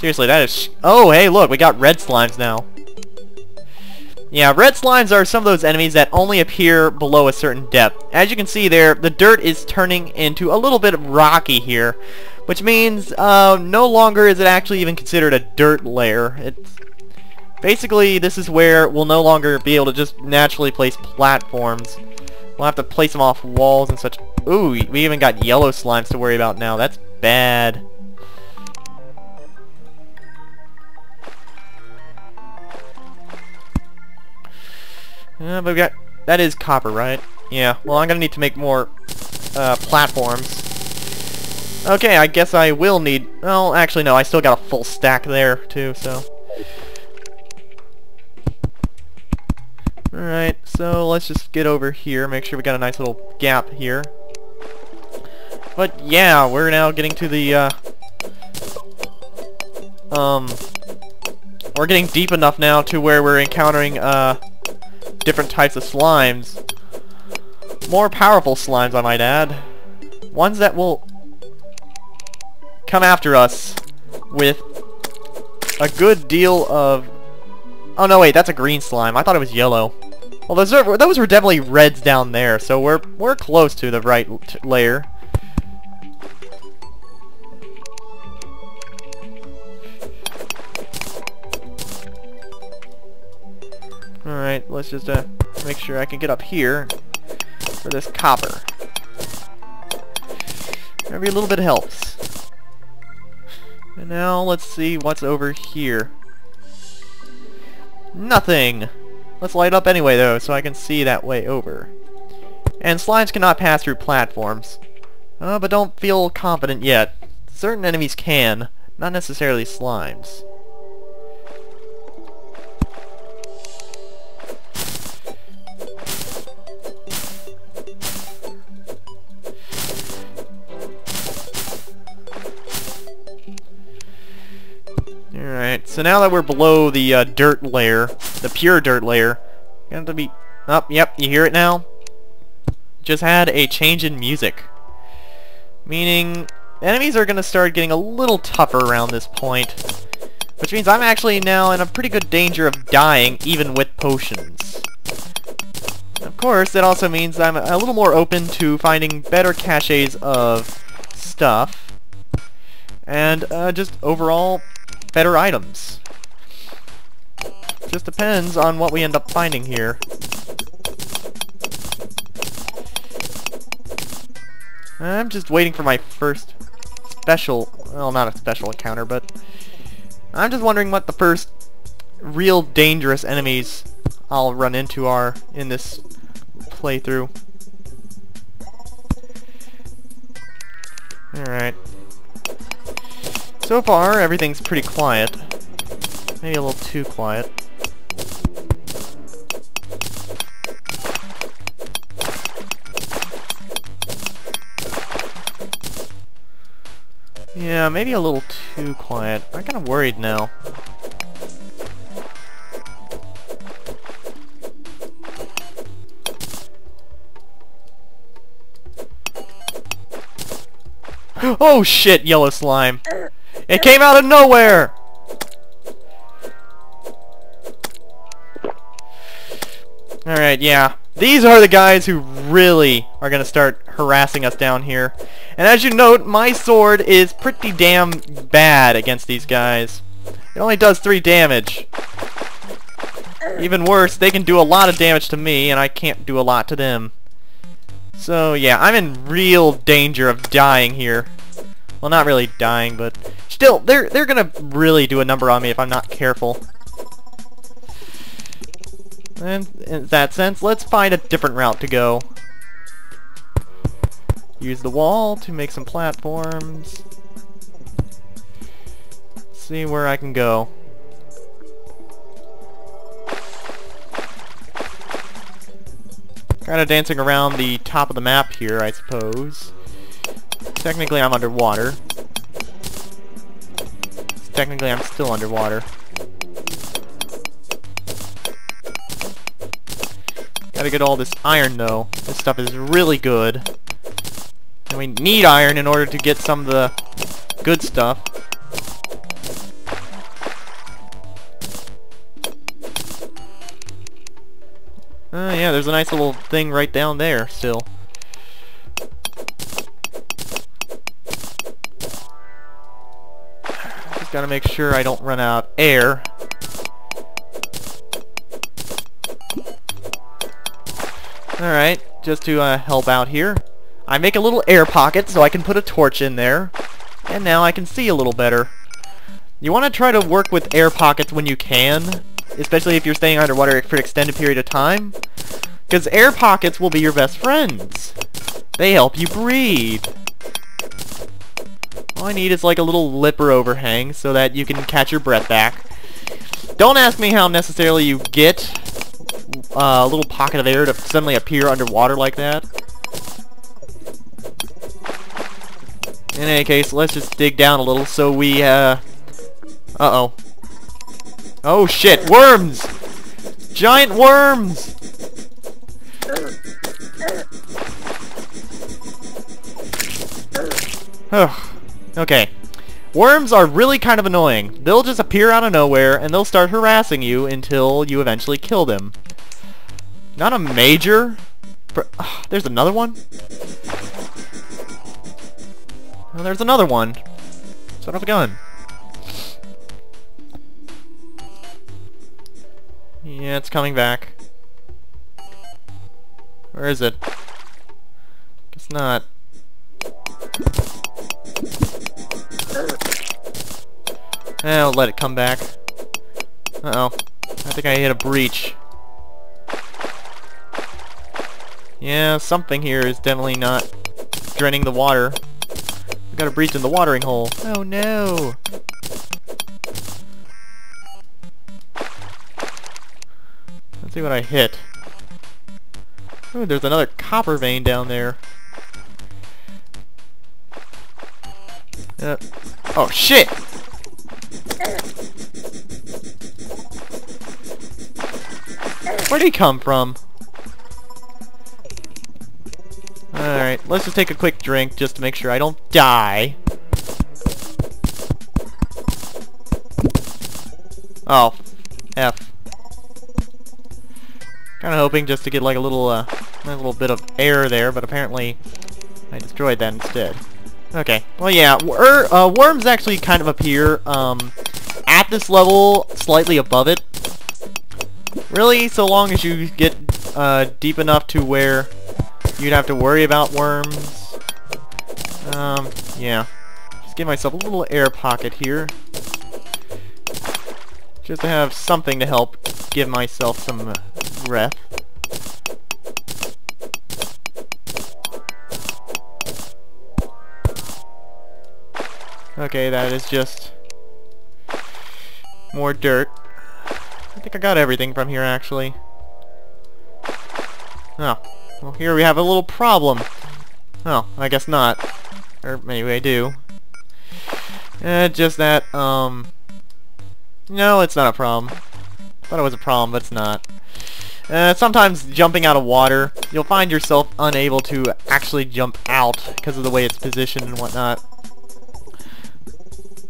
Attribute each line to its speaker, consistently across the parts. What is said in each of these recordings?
Speaker 1: Seriously, that is... Oh, hey, look, we got red slimes now. Yeah, red slimes are some of those enemies that only appear below a certain depth. As you can see there, the dirt is turning into a little bit rocky here, which means no longer is it actually even considered a dirt layer. It's basically, this is where we'll no longer be able to just naturally place platforms. We'll have to place them off walls and such. Ooh, we even got yellow slimes to worry about now. That's bad. But we got... That is copper, right? Yeah, well, I'm gonna need to make more platforms. Okay, I guess I will need... Well, actually, no, I still got a full stack there, too, so... Alright, so let's just get over here, make sure we got a nice little gap here. But, yeah, we're now getting to the, we're getting deep enough now to where we're encountering, different types of slimes. More powerful slimes, I might add. Ones that will come after us with a good deal of... Oh no, wait, that's a green slime. I thought it was yellow. Well, those were definitely reds down there, so we're close to the right layer. Alright, let's just make sure I can get up here for this copper. Every little bit helps. And now let's see what's over here. Nothing! Let's light up anyway though, so I can see that way over. And slimes cannot pass through platforms. But don't feel confident yet. Certain enemies can, not necessarily slimes. Alright, so now that we're below the dirt layer, the pure dirt layer, you have to be... Oh, yep, you hear it now? Just had a change in music. Meaning, enemies are going to start getting a little tougher around this point. Which means I'm actually now in a pretty good danger of dying, even with potions. Of course, that also means I'm a little more open to finding better caches of stuff. And just overall... better items. Just depends on what we end up finding here. I'm just waiting for my first special... Well, not a special encounter, but... I'm just wondering what the first real dangerous enemies I'll run into are in this playthrough. Alright. So far, everything's pretty quiet. Maybe a little too quiet. Yeah, maybe a little too quiet. I'm kind of worried now. Oh shit, yellow slime! It came out of nowhere! Alright, yeah. These are the guys who really are gonna start harassing us down here. And as you note, my sword is pretty damn bad against these guys. It only does 3 damage. Even worse, they can do a lot of damage to me, and I can't do a lot to them. So yeah, I'm in real danger of dying here. Well, not really dying, but still, they're gonna really do a number on me if I'm not careful. And in that sense, let's find a different route to go. Use the wall to make some platforms. See where I can go. Kinda dancing around the top of the map here, I suppose. Technically, I'm underwater. Technically, I'm still underwater. Gotta get all this iron, though. This stuff is really good. And we need iron in order to get some of the good stuff. Yeah, there's a nice little thing right down there still. Just gotta make sure I don't run out of air. Alright, just to help out here, I make a little air pocket so I can put a torch in there, and now I can see a little better. You want to try to work with air pockets when you can, especially if you're staying underwater for an extended period of time, because air pockets will be your best friends. They help you breathe. All I need is like a little lip or overhang so that you can catch your breath back. Don't ask me how necessarily you get a little pocket of air to suddenly appear underwater like that. In any case, let's just dig down a little so we, uh-oh. Oh shit, worms! Giant worms! Okay. Worms are really kind of annoying. They'll just appear out of nowhere and they'll start harassing you until you eventually kill them. Not a major... there's another one? Oh, there's another one. Son of a gun. Yeah, it's coming back. Where is it? Guess not. I'll let it come back. Uh-oh. I think I hit a breach. Yeah, something here is definitely not draining the water. We got a breach in the watering hole. Oh no! Let's see what I hit. Ooh, there's another copper vein down there. Oh shit! Where'd he come from? Alright, let's just take a quick drink just to make sure I don't die. Oh, F. Kinda hoping just to get like a little bit of air there, but apparently I destroyed that instead. Okay, well yeah, worms actually kind of appear at this level, slightly above it. Really, so long as you get deep enough to where you'd have to worry about worms. Yeah. Just give myself a little air pocket here. Just to have something to help give myself some breath. Okay, that is just more dirt. I think I got everything from here, actually. Oh. Well, here we have a little problem. Oh, I guess not. Or maybe I do. Just that, no, it's not a problem. Thought it was a problem, but it's not. Sometimes jumping out of water, you'll find yourself unable to actually jump out because of the way it's positioned and whatnot.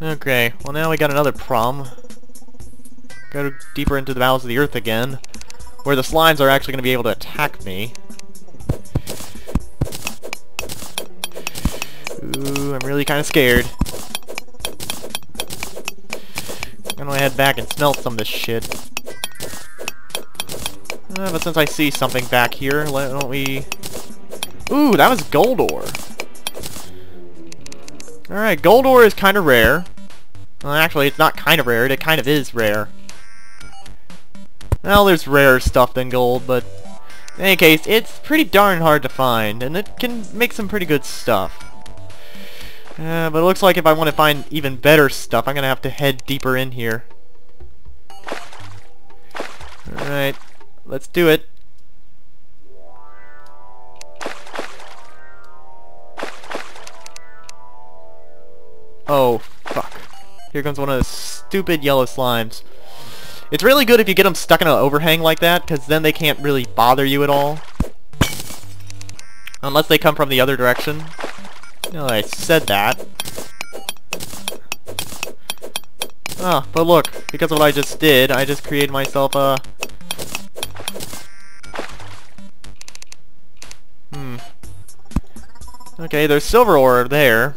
Speaker 1: Okay, well now we got another problem. Go deeper into the bowels of the earth again, where the slimes are actually going to be able to attack me. Ooh, I'm really kind of scared. I'm gonna head back and smell some of this shit. But since I see something back here, why don't we... Ooh, that was gold ore. Alright, gold ore is kind of rare. Well, actually, it's not kind of rare, it kind of is rare. Well, there's rarer stuff than gold, but... In any case, it's pretty darn hard to find, and it can make some pretty good stuff. But it looks like if I want to find even better stuff, I'm going to have to head deeper in here. Alright, let's do it. Oh, fuck. Here comes one of those stupid yellow slimes. It's really good if you get them stuck in an overhang like that, because then they can't really bother you at all. Unless they come from the other direction. No, I said that. Oh, but look, because of what I just did, I just created myself a Okay, there's silver ore there.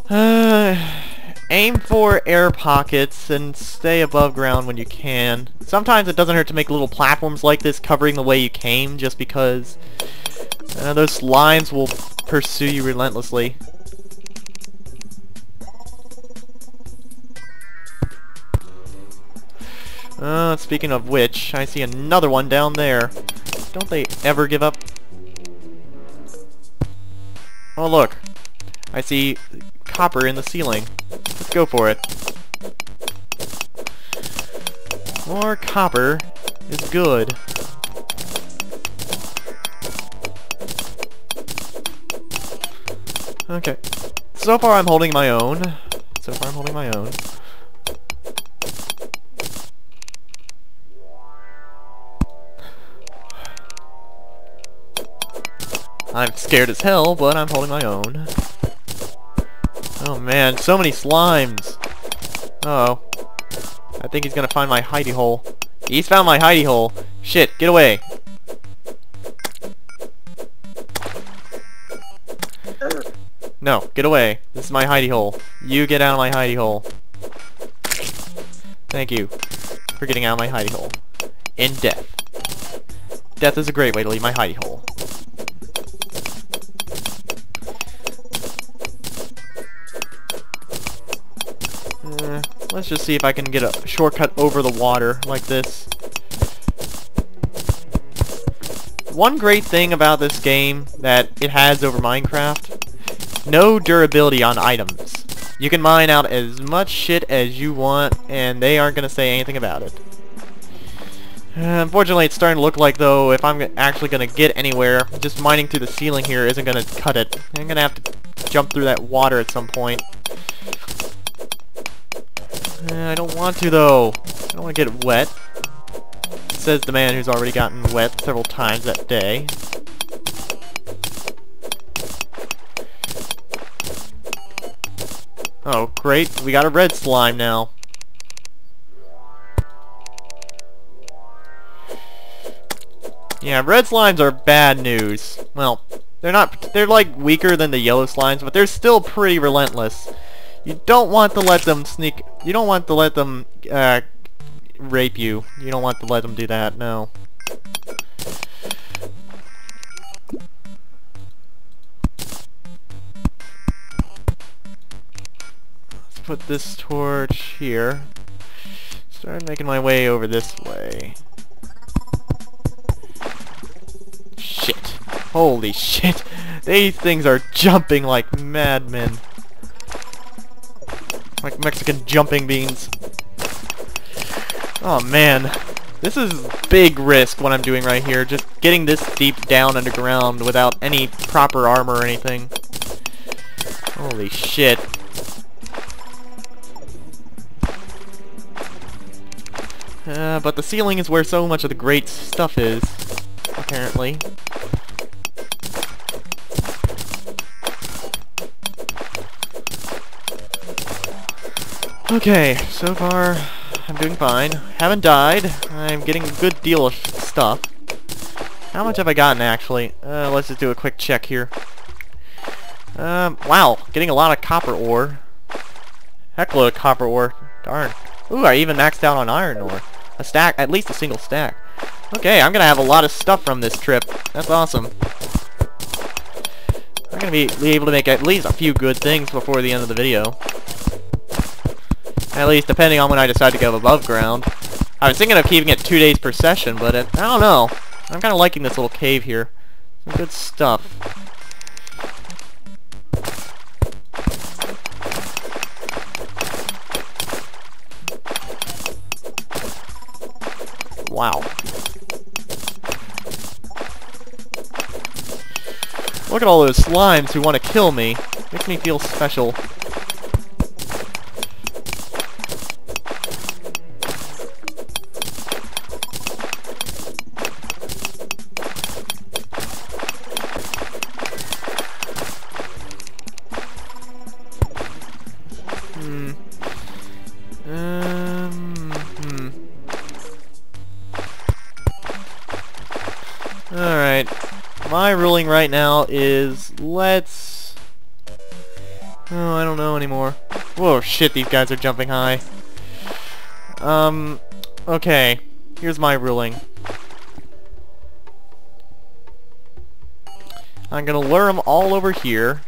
Speaker 1: Aim for air pockets and stay above ground when you can. Sometimes it doesn't hurt to make little platforms like this covering the way you came, just because those slimes will pursue you relentlessly. Speaking of which, I see another one down there. Don't they ever give up? Oh look, I see copper in the ceiling. Let's go for it. More copper is good. Okay. So far I'm holding my own. I'm scared as hell, but I'm holding my own. Oh man, so many slimes. Uh-oh. I think he's gonna find my hidey hole. He's found my hidey hole. Shit, get away. No, get away. This is my hidey hole. You get out of my hidey hole. Thank you for getting out of my hidey hole. In death. Death is a great way to leave my hidey hole. Let's just see if I can get a shortcut over the water like this. One great thing about this game that it has over Minecraft, no durability on items. You can mine out as much shit as you want and they aren't going to say anything about it. Unfortunately, it's starting to look like, though, if I'm actually going to get anywhere, just mining through the ceiling here isn't going to cut it. I'm going to have to jump through that water at some point. I don't want to, though. I don't want to get wet. Says the man who's already gotten wet several times that day. Oh, great. We got a red slime now. Yeah, red slimes are bad news. Well, they're like weaker than the yellow slimes, but they're still pretty relentless. You don't want to let them you don't want to let them rape you. You don't want to let them do that, no. Let's put this torch here. Start making my way over this way. Shit. Holy shit. These things are jumping like madmen. Like Mexican jumping beans. Oh man. This is big risk what I'm doing right here. Just getting this deep down underground without any proper armor or anything. Holy shit. But the ceiling is where so much of the great stuff is, apparently. Okay, so far I'm doing fine. Haven't died. I'm getting a good deal of stuff. How much have I gotten, actually? Let's just do a quick check here. Wow, getting a lot of copper ore. Heckload of copper ore. Darn. Ooh, I even maxed out on iron ore. A stack, at least a single stack. Okay, I'm gonna have a lot of stuff from this trip. That's awesome. I'm gonna be able to make at least a few good things before the end of the video. At least, depending on when I decide to go above ground. I was thinking of keeping it 2 days per session, but I don't know. I'm kind of liking this little cave here. Some good stuff. Wow. Look at all those slimes who want to kill me. Makes me feel special. my ruling right now is let's... Oh, I don't know anymore. Whoa, shit, these guys are jumping high. Okay. Here's my ruling. I'm gonna lure them all over here.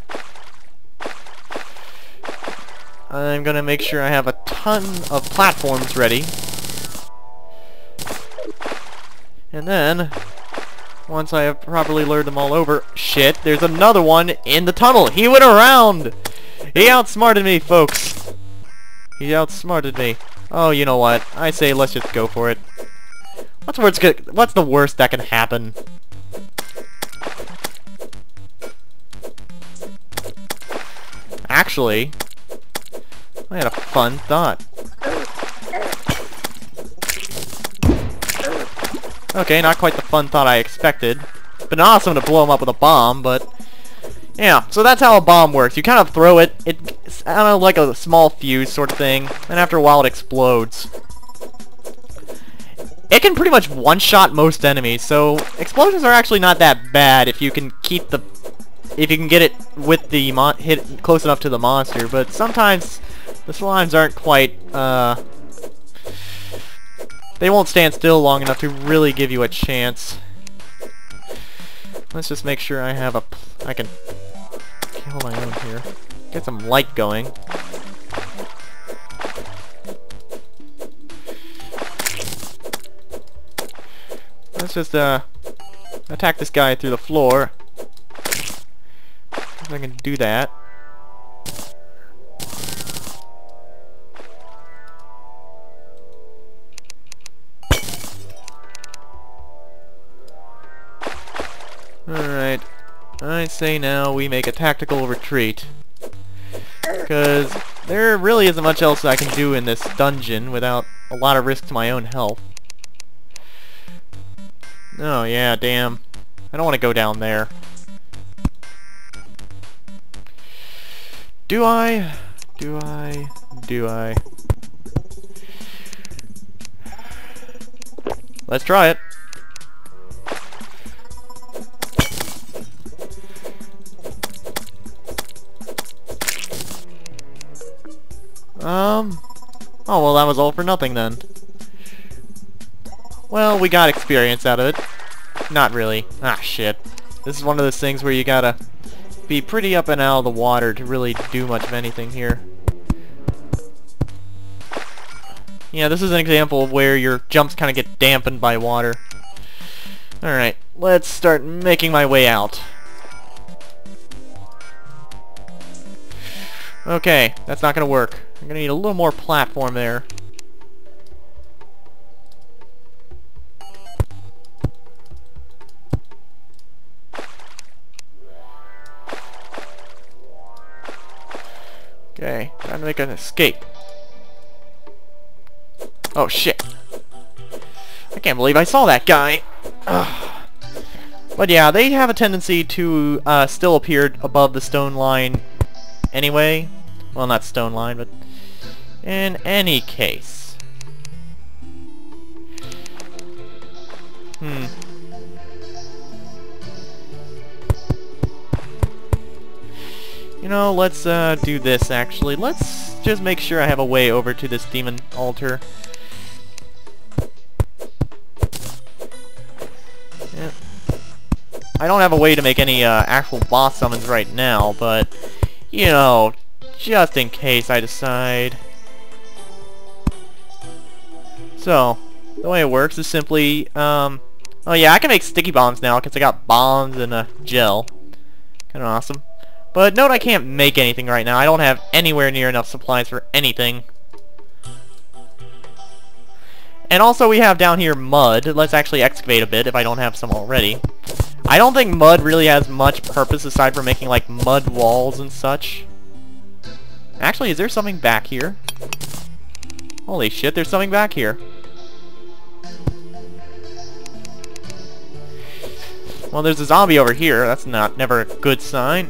Speaker 1: I'm gonna make sure I have a ton of platforms ready. And then, once I have properly lured them all over... Shit, there's another one in the tunnel! He went around! He outsmarted me, folks! He outsmarted me. Oh, you know what? I say let's just go for it. What's the worst that can happen? Actually, I had a fun thought. Okay, not quite the fun thought I expected. It's been awesome to blow him up with a bomb, but... Yeah, so that's how a bomb works. You kind of throw it, it's kind of like a small fuse sort of thing, and after a while it explodes. It can pretty much one-shot most enemies, so explosions are actually not that bad if you can keep the... If you can get it with the hit close enough to the monster, but sometimes the slimes aren't quite, they won't stand still long enough to really give you a chance. Let's just make sure I have I can kill my own here. Get some light going. Let's just, attack this guy through the floor. If I can do that. Alright. I say now we make a tactical retreat. Because there really isn't much else I can do in this dungeon without a lot of risk to my own health. Oh yeah, damn. I don't want to go down there. Do I? Do I? Do I? Let's try it. Oh, well, that was all for nothing then. Well, we got experience out of it. Not really. Ah, shit. This is one of those things where you gotta be pretty up and out of the water to really do much of anything here. Yeah, this is an example of where your jumps kind of get dampened by water. Alright, let's start making my way out. Okay, that's not gonna work. I'm gonna need a little more platform there. Okay, time to make an escape. Oh shit. I can't believe I saw that guy. Ugh. But yeah, they have a tendency to still appear above the stone line anyway. Well, not stone line, but in any case. You know, let's do this actually. Let's just make sure I have a way over to this demon altar. Yeah. I don't have a way to make any actual boss summons right now, but you know, just in case I decide. So, the way it works is simply, oh yeah, I can make sticky bombs now because I got bombs and a gel. Kinda awesome. But note I can't make anything right now. I don't have anywhere near enough supplies for anything. And also we have down here mud. Let's actually excavate a bit if I don't have some already. I don't think mud really has much purpose aside from making like mud walls and such. Actually, is there something back here? Holy shit, there's something back here. Well, there's a zombie over here. That's never a good sign.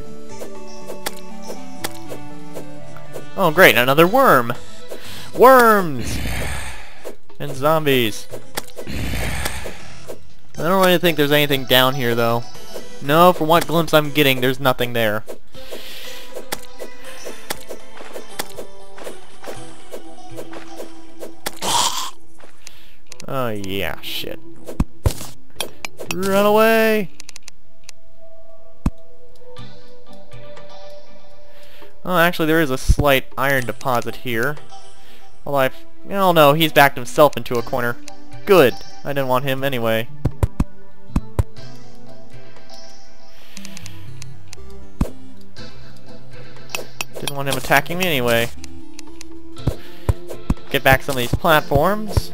Speaker 1: Oh, great, another worm. Worms! And zombies. I don't really think there's anything down here, though. No, from what glimpse I'm getting, there's nothing there. Oh yeah, shit. Run away! Oh, actually there is a slight iron deposit here. Although oh no, he's backed himself into a corner. Good! I didn't want him anyway. Didn't want him attacking me anyway. Get back some of these platforms.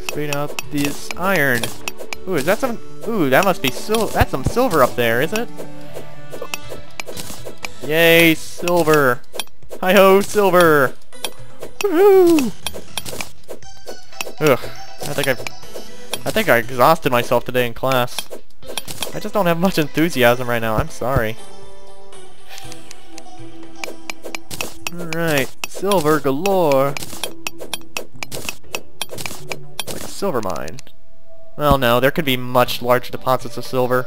Speaker 1: Straight out this iron. Ooh, is that some... Ooh, that must be that's some silver up there, isn't it? Yay, silver! Hi-ho, silver! Woohoo! Ugh, I think I exhausted myself today in class. I just don't have much enthusiasm right now, I'm sorry. Alright, silver galore. Like a silver mine. Well, no, there could be much larger deposits of silver.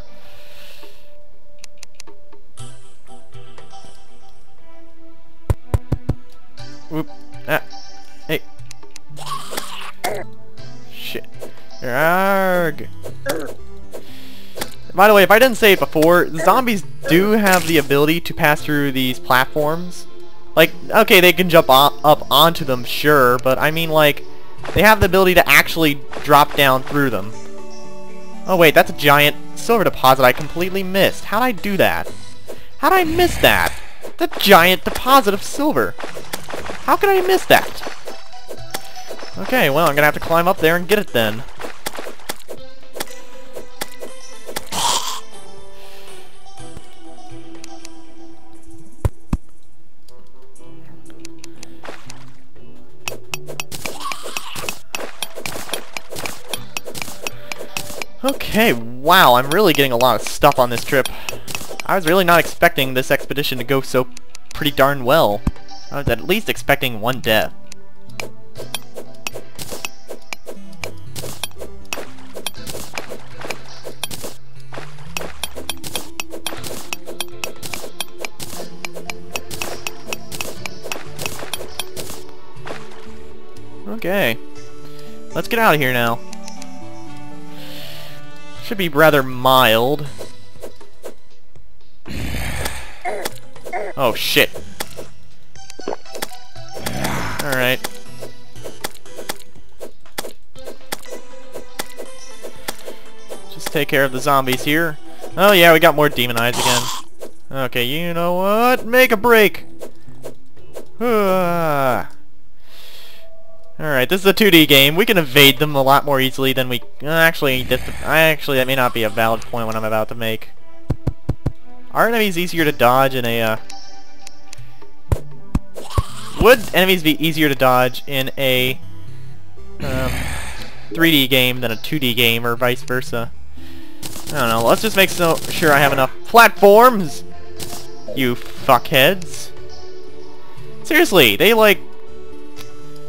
Speaker 1: Whoop. Ah. Hey. Shit. Arrgh. By the way, if I didn't say it before, zombies do have the ability to pass through these platforms. Like, okay, they can jump up onto them, sure, but I mean, like, they have the ability to actually drop down through them. Oh wait, that's a giant silver deposit I completely missed. How'd I do that? How'd I miss that? The giant deposit of silver. How could I miss that? Okay, well, I'm gonna have to climb up there and get it then. Okay, wow, I'm really getting a lot of stuff on this trip. I was really not expecting this expedition to go so pretty darn well. I was at least expecting one death. Okay, let's get out of here now. Should be rather mild. Oh shit. Alright. Just take care of the zombies here. Oh yeah, we got more demon eyes again. Okay, you know what? Make a break! Alright, this is a 2D game. We can evade them a lot more easily than we... Actually, that may not be a valid point what I'm about to make. Are enemies easier to dodge in a... Would enemies be easier to dodge in a 3D game than a 2D game, or vice versa? I don't know. Let's just make sure I have enough platforms! You fuckheads. Seriously, they like...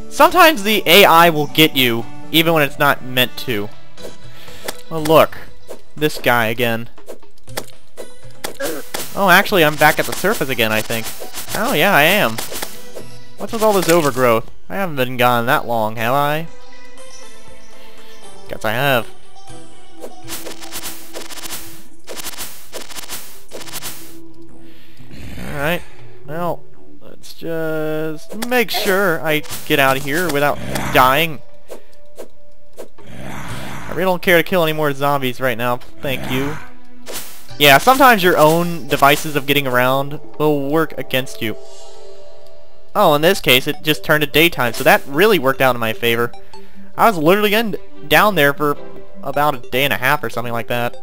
Speaker 1: Sometimes the AI will get you, even when it's not meant to. Oh look, this guy again. Oh, actually I'm back at the surface again, I think. Oh yeah, I am. What's with all this overgrowth? I haven't been gone that long, have I? Guess I have. Alright, well... Let's just make sure I get out of here without dying. I really don't care to kill any more zombies right now, thank you. Yeah, sometimes your own devices of getting around will work against you. Oh, in this case, it just turned to daytime, so that really worked out in my favor. I was literally down there for about a day and a half or something like that.